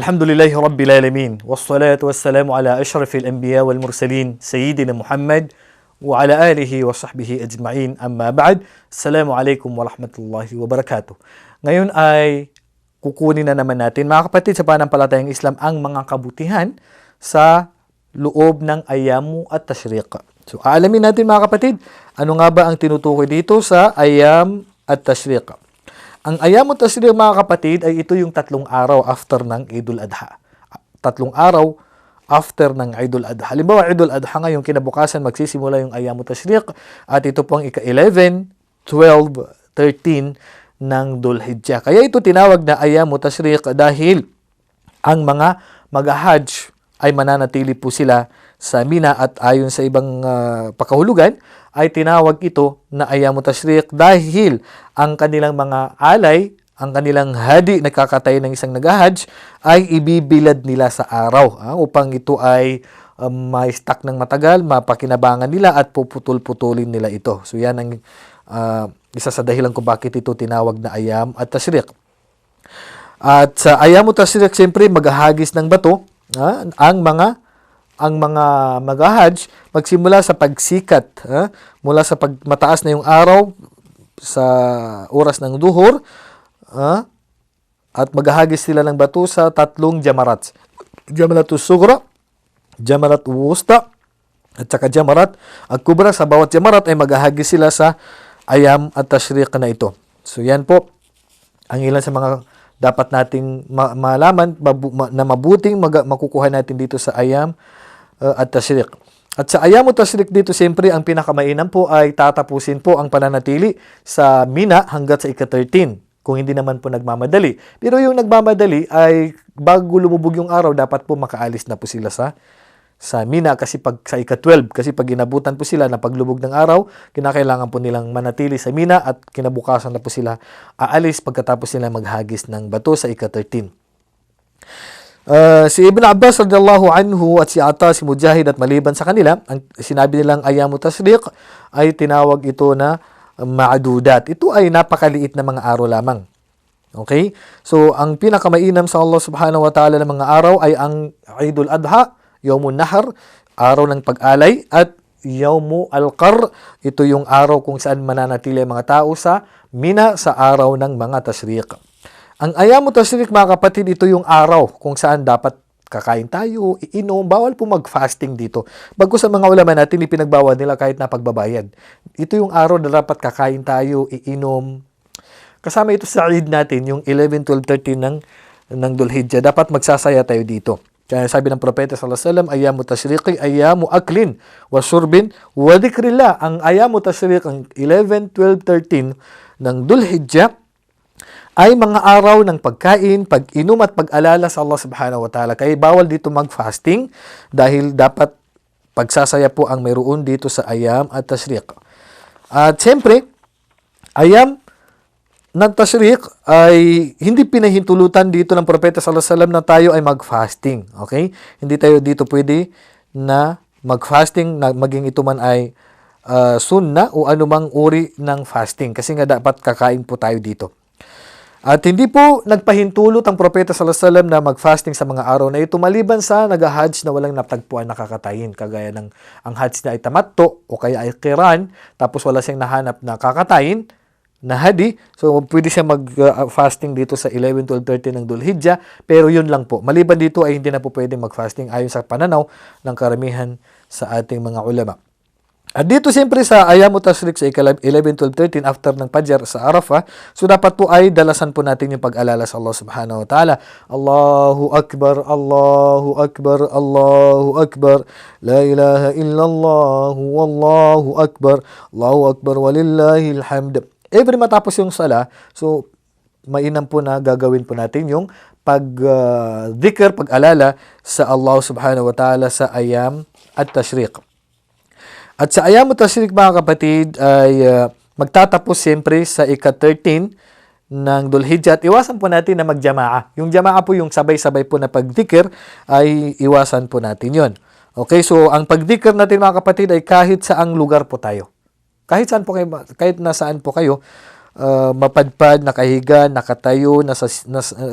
Alhamdulillahi Rabbil Alamin. Wassalatu wassalamu ala ashrafil anbiya wal mursalin. Sayyidina Muhammad wa ala alihi wa sahbihi ajma'in. Amma ba'd. Assalamualaikum warahmatullahi wabarakatuh. Ngayon ay kukunin na naman natin, mga kapatid, sa pananampalatayang Islam, ang mga kabutihan sa loob ng ayamu at tashriq. So, aalamin natin, mga kapatid, ano nga ba ang tinutukoy dito sa ayam at tashriq. Ang ayam at tashriq, mga kapatid, ay ito yung 3 araw after ng Eidul Adha. 3 araw after ng Eidul Adha. Halimbawa, Eidul Adha ngayong kinabukasan magsisimula yung ayam at tashriq, at ito po ang ika-11, 12, 13 ng Dhul Hijjah. Kaya ito tinawag na ayam at tashriq dahil ang mga mag-hajj ay mananatili po sila sa Mina, at ayon sa ibang pakahulugan ay tinawag ito na ayam tashriq dahil ang kanilang mga alay, ang kanilang hadi na kakatay ng isang nag-hajj ay ibibilad nila sa araw upang ito ay may stock ng matagal, mapakinabangan nila at puputol-putulin nila ito. So yan ang isa sa dahilan kung bakit ito tinawag na ayam at tashriq. At sa ayam tashriq, siyempre maghahagis ng bato ang mga mag-hajj magsimula sa pagsikat, mula sa mataas na yung araw sa oras ng duhur, at maghahagis sila ng bato sa 3 jamarat. Jamaratus sugra, jamarat wusta, at saka jamarat at kubra. Sa bawat jamarat ay maghahagis sila sa ayam at tashriq na ito. So yan po ang ilan sa mga dapat nating malaman na mabuting makukuha natin dito sa ayam at tashriq. At sa ayam at tashriq dito, siyempre, ang pinakamainam po ay tatapusin po ang pananatili sa Mina hanggat sa ika-13, kung hindi naman po nagmamadali. Pero yung nagmamadali ay bago lumubog yung araw, dapat po makaalis na po sila sa Mina, kasi sa ika-12, kasi pag inabutan po sila na paglubog ng araw, kinakailangan po nilang manatili sa Mina at kinabukasan na po sila aalis pagkatapos nila maghagis ng bato sa ika-13. Si Ibn Abbas radiyallahu anhu at si Ata, si Mujahid at maliban sa kanila, ang sinabi nilang ayam tashriq ay tinawag ito na ma'adudat. Ito ay napakaliit na mga araw lamang. Okay? So, ang pinakamainam sa Allah subhanahu wa ta'ala ng mga araw ay ang Eidul Adha, Yawmun Nahar, araw ng pag-alay, at Yawmu Al-Qar, ito yung araw kung saan mananatili ang mga tao sa Mina sa araw ng mga tashriq. Ang ayam tashriq, mga kapatid, ito yung araw kung saan dapat kakain tayo, iinom, bawal po mag-fasting dito. Bago sa mga ulama natin, ipinagbawal nila kahit na pagbabayad. Ito yung araw na dapat kakain tayo, iinom. Kasama ito sa Eid natin, yung 11, 12, 13 ng Dhul Hijjah. Dapat magsasaya tayo dito. Kaya sabi ng Propeta sallallahu alaihi wasallam, ayamu tashriqi, ayamu aklin, wa shurbin, wa dhikrillah. Ang ayamu tashriq, ang 11, 12, 13 ng Dhul Hijjah, ay mga araw ng pagkain, pag-inom at pag-alala sa Allah subhanahu wa ta'ala. Kaya bawal dito mag-fasting dahil dapat pagsasaya po ang mayroon dito sa ayam at tashriq. At siyempre, ayam ng tashriq ay hindi pinahintulutan dito ng Propeta sallallahu alaihi wasallam na tayo ay mag-fasting. Okay? Hindi tayo dito pwede na mag-fasting, na maging ito man ay sunna o anumang uri ng fasting. Kasi nga dapat kakain po tayo dito. At hindi po nagpahintulot ang Propeta sallallahu alaihi wasallam na mag-fasting sa mga araw na ito maliban sa nag-hajj na walang natagpuan na kakatayin, kagaya ng ang hajj na ay tamatto o kaya ay qiran, tapos wala siyang nahanap na kakatayin na hadi. So pwede siya mag-fasting dito sa 11, 12, 13 ng Dhul Hijjah, pero yun lang po. Maliban dito ay hindi na po pwede mag-fasting ayon sa pananaw ng karamihan sa ating mga ulama. At dito siyempre sa ayam tashriq sa 11, 12, 13 after ng Fajr sa Arafah, so dapat po ay dalasan po natin yung pag-alala sa Allah subhanahu wa ta'ala. Allahu Akbar, Allahu Akbar, Allahu Akbar, La ilaha illallah, Wallahu Akbar, Allahu Akbar, walillahil hamd. Every matapos yung sala, so mainam po na gagawin po natin yung pag-dhikr, pag-alala sa Allah subhanahu wa ta'ala sa ayam at tashriq. At sa ayam tashriq, mga kapatid, ay magtatapos siyempre sa ika-13 ng Dhul Hijjah, at iwasan po natin na magjamaa. Yung jamaa po, yung sabay-sabay po na pagdikir, ay iwasan po natin yon. Okay, so ang pagdikir natin, mga kapatid, ay kahit saang lugar po tayo. Kahit nasaan po kayo, mapadpad, nakahiga, nakatayo,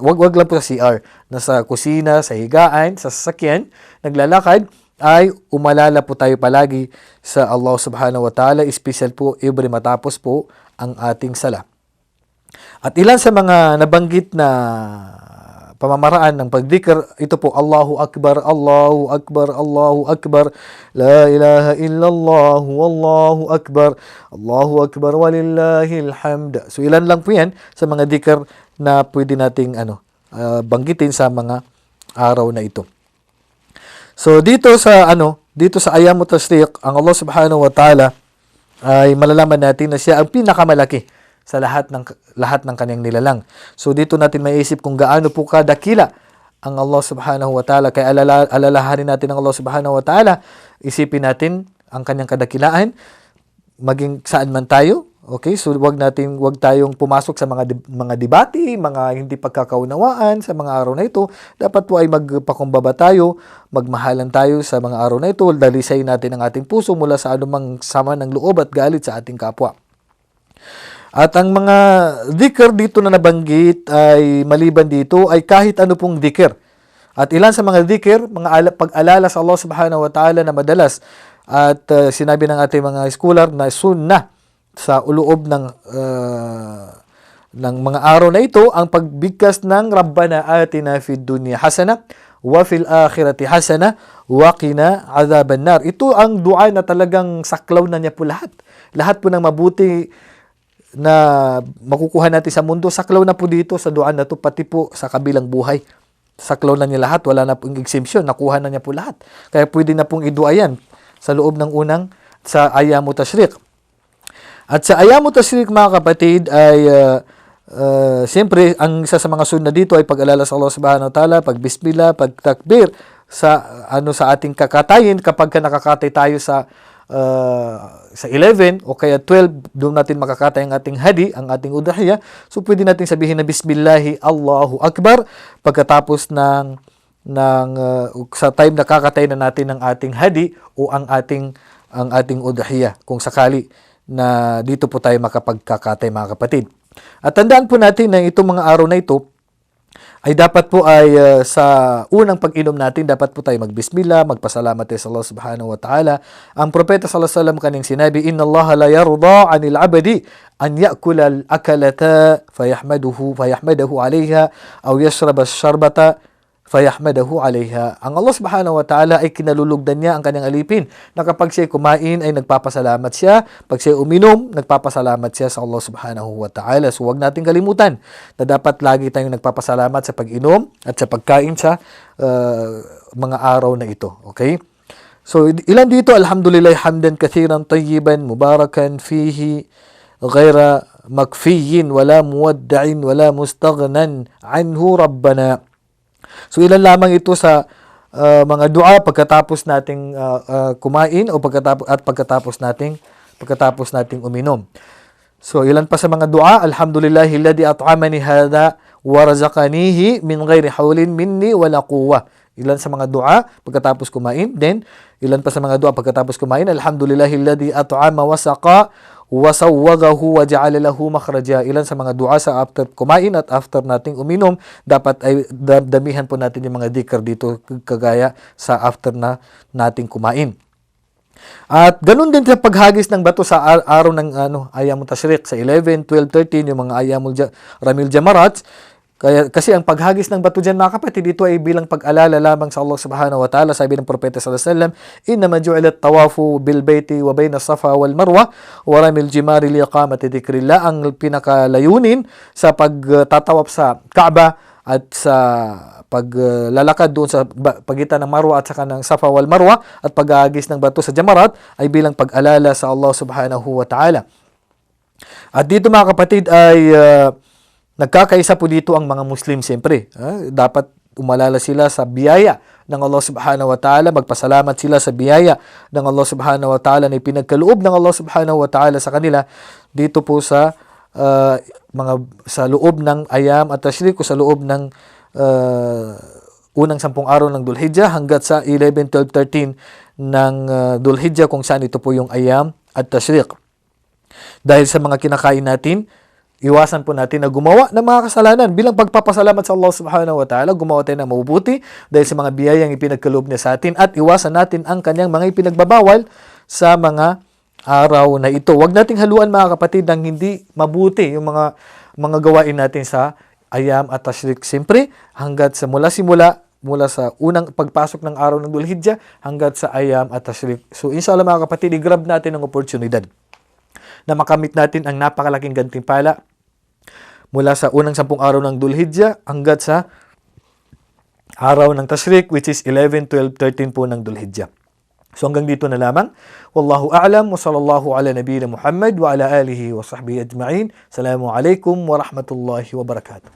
wag lang po sa CR, nasa kusina, sa higaan, sa sasakyan, naglalakad, ay umalala po tayo palagi sa Allah subhanahu wa ta'ala, special po every matapos po ang ating sala. At ilan sa mga nabanggit na pamamaraan ng pagdikr, ito po, Allahu Akbar, Allahu Akbar, Allahu Akbar, La ilaha illallah, Wallahu Akbar, Allahu Akbar, walillahil hamd. So ilan lang po yan sa mga dikr na pwede nating banggitin sa mga araw na ito. So dito sa Ayyamut Tashriq, ang Allah subhanahu wa ta'ala ay malalaman natin na siya ang pinakamalaki sa lahat ng kanyang nilalang. So dito natin maiisip kung gaano po kadakila ang Allah subhanahu wa ta'ala. Kaya alalahanin natin ang Allah subhanahu wa ta'ala. Isipin natin ang kanyang kadakilaan maging saan man tayo. Okay? So wag tayong pumasok sa mga debate, mga hindi pagkakaunawaan sa mga araw na ito. Dapat po ay magpakumbaba tayo, magmahalan tayo sa mga araw na ito. Dalisay natin ang ating puso mula sa anumang sama ng loob at galit sa ating kapwa. At ang mga dhikr dito na nabanggit ay maliban dito ay kahit ano pong dhikr. At ilan sa mga dhikr, mga pag-alala sa Allah subhanahu wa ta'ala na madalas at sinabi ng ating mga scholar na sunnah sa uloob ng mga araw na ito ang pagbigkas ng Rabbana atina fid dunya hasana wa fil akhirati hasana wa qina adhaban nar. Ito ang dua na talagang saklaw na niya po lahat. Lahat po ng mabuti na makukuha natin sa mundo, saklaw na po dito sa dua na to, pati po sa kabilang buhay. Saklaw na niya lahat, wala na pong exemption, nakuha na niya po lahat. Kaya pwede na pong idua yan sa loob ng sa Ayyamut Tashriq. At sa Ayyamut Tashriq, mga kapatid, ay siyempre, ang isa sa mga sunna dito ay pag-alala sa Allah subhanahu wa ta'ala, pag-bismillah, pag-takbir sa ating kakatayin kapag nakakatay tayo sa 11 o kaya 12, doon natin makakatay ang ating hadi, ang ating udhiyah. So pwede natin sabihin na Bismillahi Allahu Akbar pagkatapos sa time na kakatay na natin ang ating hadi o ang ating udhiyah, kung sakali na dito po tayo makapagkakatay, mga kapatid. At tandaan po natin na itong mga araw na ito ay dapat po sa unang pag-inom natin, dapat po tayo magbismillah, magpasalamat sa Allah subhanahu wa ta'ala. Ang propeta sallallahu alaihi wasallam kanyang sinabi, Inna Allah la yarda 'anil 'abdi an ya'kula al-akalata fayahmadahu 'alayha aw yashraba ash-sharbata fayahmadahu 'alayha. Ang Allah subhanahu wa ta'ala ay kinalulugdan niya ang kanyang alipin na kapag siya kumain ay nagpapasalamat siya, pag siya uminom, nagpapasalamat siya sa Allah subhanahu wa ta'ala. So huwag natin kalimutan na dapat lagi tayong nagpapasalamat sa pag-inom at sa pagkain sa mga araw na ito. Okay? So ilan dito, alhamdulillah hamdan kathiran tayyiban mubarakan fihi ghaira makfiyin wala muwadda'in wala mustaghnan anhu rabbana. So ilan lamang ito sa mga dua pagkatapos nating kumain o pagkatapos nating uminom. So ilan pa sa mga dua, alhamdulillahilladzi at'amani hadha wa razaqanihi min ghairi hawlin minni wala quwwah. Ilan sa mga dua pagkatapos kumain, then ilan pa sa mga dua pagkatapos kumain, alhamdulillahilladzi at'ama wa saqa wa sawwagahu wa ja'ala lahu makhraja. Ilan sa mga dua sa after kumain at after nating uminom, dapat ay damihan po natin yung mga dhikr dito kagaya sa after na nating kumain. At ganun din sa paghagis ng bato sa araw ng Ayyamut Tashriq sa 11, 12, 13, yung mga Ramil Jamarat. Kasi ang paghagis ng bato dyan, mga kapatid, ito ay bilang pag-alala lamang sa Allah subhanahu wa ta'ala. Sabi ng propeta sallallahu alaihi wasallam, innama ju'ilat tawafu bil baiti wa bayna safa wal marwa wa ramil jimari liqamati dhikrillah. Ang pinakalayunin sa pagtatawaf sa Kaaba at sa paglalakad doon sa pagitan ng Marwa at saka ng Safa wal Marwa at paghagis ng bato sa Jamarat ay bilang pag-alala sa Allah subhanahu wa ta'ala. At dito, mga kapatid, ay nagkakaisa po dito ang mga Muslim siyempre. Dapat umalala sila sa biyaya ng Allah subhanahu wa ta'ala, magpasalamat sila sa biyaya ng Allah subhanahu wa ta'ala na ipinagkaloob ng Allah subhanahu wa ta'ala sa kanila dito po sa loob ng Ayyam at Tashriq o sa loob ng unang 10 araw ng Dhul Hijjah hanggat sa 11, 12, 13 ng Dhul Hijjah kung saan ito po yung Ayyam at Tashriq. Dahil sa mga kinakain natin, Iwasan po natin na gumawa ng mga kasalanan bilang pagpapasalamat sa Allah subhanahu wa ta'ala. Gumawa tayo ng mabubuti dahil sa mga biyayang ipinagkaloob niya sa atin at iwasan natin ang kanyang mga ipinagbabawal sa mga araw na ito. Huwag nating haluan mga kapatid ng hindi mabuti yung mga gawain natin sa ayam at tashrik. Siyempre, hanggat sa mula sa unang pagpasok ng araw ng Dhul-Hijjah hanggat sa ayam at tashrik. So inshallah mga kapatid, i-grab natin ang oportunidad na makamit natin ang napakalaking gantimpala mula sa unang 10 araw ng Dhul-Hijjah hanggat sa araw ng Tashrik, which is 11, 12, 13 po ng Dhul-Hijjah. So hanggang dito na lamang. Wallahu a'lam wa sallallahu ala nabiyyina Muhammad wa ala alihi wa sahbihi ajma'in. Assalamu alaikum wa rahmatullahi wa barakatuh.